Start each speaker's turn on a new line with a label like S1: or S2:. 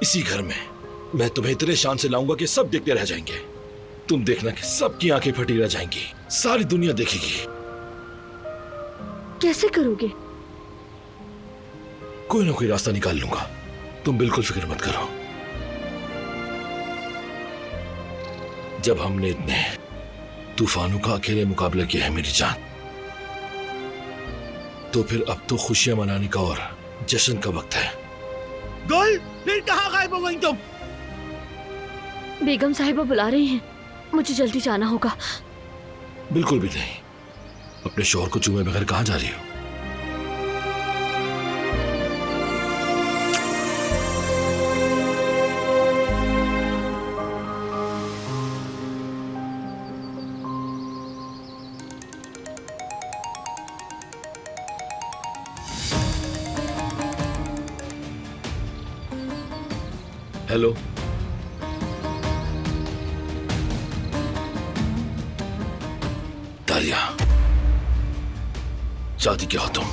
S1: इसी घर में मैं तुम्हें इतने शान से लाऊंगा कि सब देखते रह जाएंगे। तुम देखना कि सबकी आंखें फटी रह जाएंगी, सारी दुनिया देखेगी।
S2: कैसे करोगे?
S1: कोई ना कोई रास्ता निकाल लूंगा, तुम बिल्कुल फिक्र मत करो। जब हमने इतने तूफानों का अकेले मुकाबला किया है मेरी जान, तो फिर अब तो खुशियां मनाने का और जश्न का वक्त है।
S3: गुल, फिर कहाँ गायब हो गई तुम?
S2: बेगम साहिबा बुला रही हैं, मुझे जल्दी जाना होगा।
S1: बिल्कुल भी नहीं। अपने शौहर को चूमे बगैर कहां जा रही हो? हेलो, दारिया, चाहती क्या हो तुम?